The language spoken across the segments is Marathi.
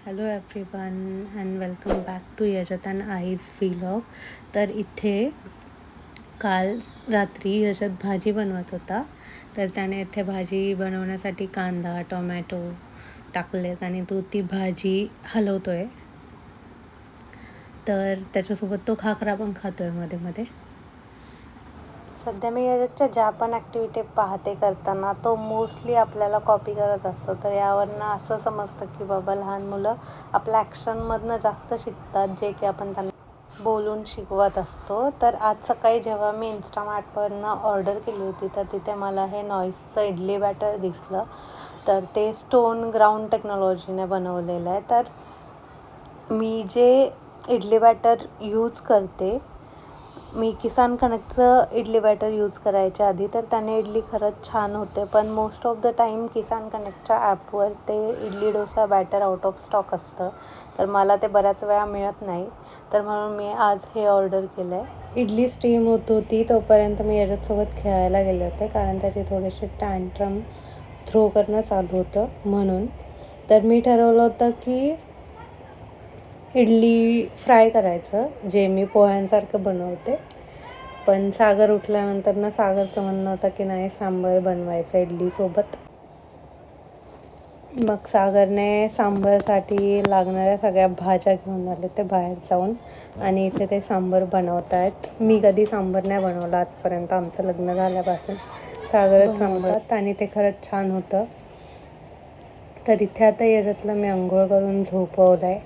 Hello everyone and welcome back to Yajat and आईज व्लॉग. तर इथे काल रात्री यजत भाजी बनवत होता, तर त्याने इथे भाजी बनवण्यासाठी कांदा टोमॅटो टाकलेत आणि तो ती भाजी हलवतोय. तर त्याच्यासोबत तो खाकरा पण खातोय मध्ये मध्ये. सध्या मी याच्याच्या ज्या पण ॲक्टिव्हिटी पाहते करताना तो मोस्टली आपल्याला कॉपी करत असतो. तर यावरनं असं समजतं की बाबा लहान मुलं आपल्या ॲक्शनमधनं जास्त शिकतात, जे की आपण त्यांना बोलून शिकवत असतो. तर आज सकाळी जेव्हा मी इन्स्टामार्टवरनं ऑर्डर केली होती, तर तिथे मला हे नॉईसचं इडली बॅटर दिसलं. तर ते स्टोन ग्राउंड टेक्नॉलॉजीने बनवलेलं आहे. तर मी जे इडली बॅटर यूज करते, मी किसान कनेक्टचं इडली बॅटर यूज करायच्या आधी, तर त्याने इडली खरंच छान होते. पण मोस्ट ऑफ द टाईम किसान कनेक्टच्या ॲपवर ते idli dosa batter out of stock असतं, तर मला ते बऱ्याच वेळा मिळत नाही. तर म्हणून मी आज हे ऑर्डर केलं आहे. इडली स्टीम होत होती तोपर्यंत मी याच्यासोबत खेळायला गेले होते, कारण त्याचे थोडेसे टँट्रम थ्रो करणं चालू होतं म्हणून. तर मी ठरवलं होतं की इडली फ्राय करायचं, जे मी पोह्यांसारखं बनवते. पण सागर उठल्यानंतर सागरचं म्हणणं होतं की नाही, सांबार बनवायचं इडलीसोबत. मग सागरने सांबारसाठी लागणाऱ्या सगळ्या भाज्या घेऊन आले ते बाहेर जाऊन, आणि इथे ते सांबार बनवत आहेत. मी कधी सांबार नाही बनवलं आजपर्यंत, आमचं लग्न झाल्यापासून सागरच बनवतात आणि ते खरंच छान होतं. तर इथे आता यजतला मी आंघोळ करून झोपवलं आहे.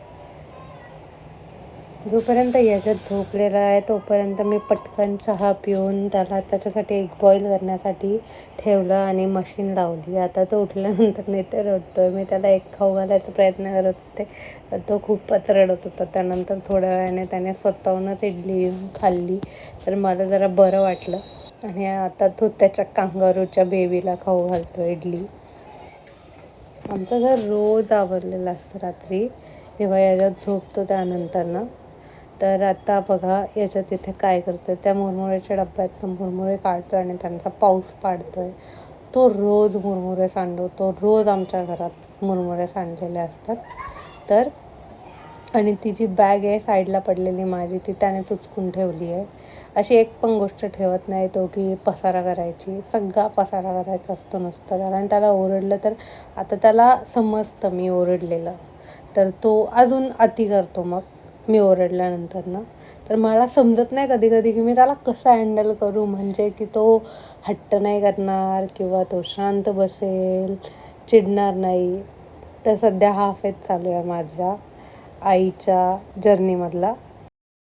जोपर्यंत यजत झोपलेला आहे तोपर्यंत मी पटकन चहा पिऊन त्याच्यासाठी एग बॉईल करण्यासाठी ठेवलं आणि मशीन लावली. आता तो उठल्यानंतर नाही ते रडतोय. मी त्याला एग खाऊ घालायचा प्रयत्न करत होते, तर तो खूपच रडत होता. त्यानंतर थोड्या वेळाने त्याने स्वतःहूनच इडली येऊन खाल्ली, तर मला जरा बरं वाटलं. आणि आता तो त्याच्या कांगारूच्या बेबीला खाऊ घालतो इडली. आमचं घर रोज आवरलेलं असतं रात्री जेव्हा याच्यात झोपतो त्यानंतर. तर आता बघा याच्यात इथे काय करतो, त्या मुरमुऱ्याच्या डब्यातनं मुरमुरे काढतो आणि त्यांचा पाऊस पाडतो आहे. तो रोज मुरमुरे सांडवतो, रोज आमच्या घरात मुरमुरे सांडलेले असतात. तर आणि ती जी बॅग आहे साईडला पडलेली माझी, ती त्याने उचकून ठेवली आहे. अशी एक पण गोष्ट ठेवत नाही तो की पसारा करायची. सगळा पसारा करायचा असतो नुसतं त्याला. आणि त्याला ओरडलं तर आता त्याला समजतं मी ओरडलेलं, तर तो अजून अति करतो मग मी ओरडल्यानंतर. तर मला समजत नाही कधी कधी की मी त्याला कसं हँडल करू, म्हणजे की तो हट्ट नाही करणार किंवा तो शांत बसेल, चिडणार नाही. तर सध्या हा फेज चालू आहे माझ्या आईच्या जर्नीमधला.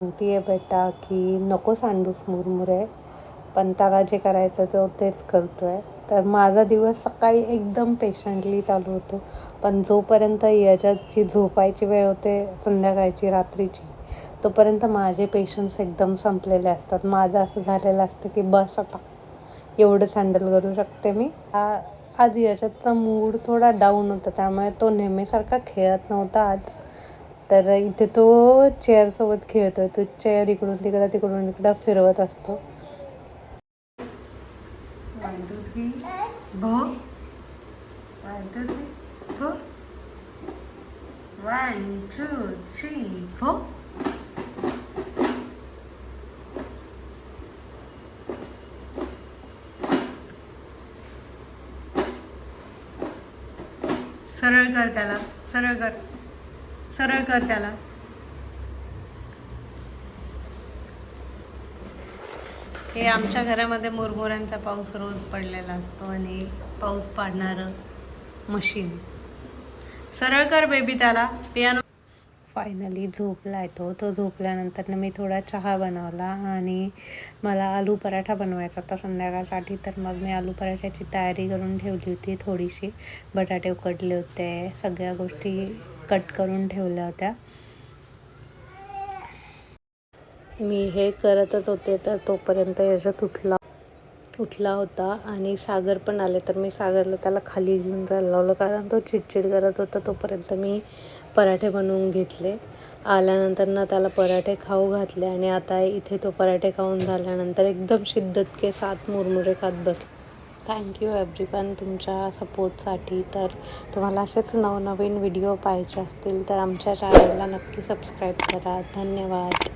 म्हणती आहे बेटा की नको सांडूस मुरमुरे, पण त्याला जे करायचं तो तेच करतो आहे. तर माझा दिवस सकाळी एकदम पेशंटली चालू होतो, पण जोपर्यंत यजतची झोपायची वेळ होते संध्याकाळची रात्रीची, तोपर्यंत माझे पेशंट्स एकदम संपलेले असतात. माझं असं झालेलं असतं की बस आता एवढंच हँडल करू शकते मी. आज यजतचा मूड थोडा डाऊन होता, त्यामुळे तो नेहमीसारखा खेळत नव्हता आज. तर इथे तो चेअरसोबत खेळतोय. तो चेअर इकडून तिकडं फिरवत असतो. 1 2 3 भो 1 2 3 भो 1 2 3 भो. सरळ कर त्याला, सरळ कर, सरळ कर त्याला. हे आमच्या घरामध्ये मुरमुऱ्यांचा पाऊस रोज पडलेला असतो आणि पाऊस पाडणारं मशीन. सरळ कर बेबी त्याला. पियानो. फायनली झोपला आहे तो झोपल्यानंतर मी थोडा चहा बनवला आणि मला आलू पराठा बनवायचा होता संध्याकाळसाठी. तर मग मी आलू पराठ्याची तयारी करून ठेवली होती. थोडीशी बटाटे उकडले होते, सगळ्या गोष्टी कट करून ठेवल्या होत्या. मी हे करतच होते तर तोपर्यंत यजत उठला होता आणि सागर पण आले. तर मी सागरला त्याला खाली घेऊन जायला लावलं, कारण तो चिडचिड करत होता. तोपर्यंत मी पराठे बनवून घेतले. आल्यानंतर त्याला पराठे खाऊ घातले आणि आता इथे तो पराठे खाऊन झाल्यानंतर एकदम शिद्दत के साथ मुरमुरे खात बसला. थँक्यू एव्हरीवन तुमच्या सपोर्टसाठी. तर तुम्हाला असेच नवनवीन व्हिडिओ पाहायचे असतील तर आमच्या चॅनलला नक्की सबस्क्राईब करा. धन्यवाद.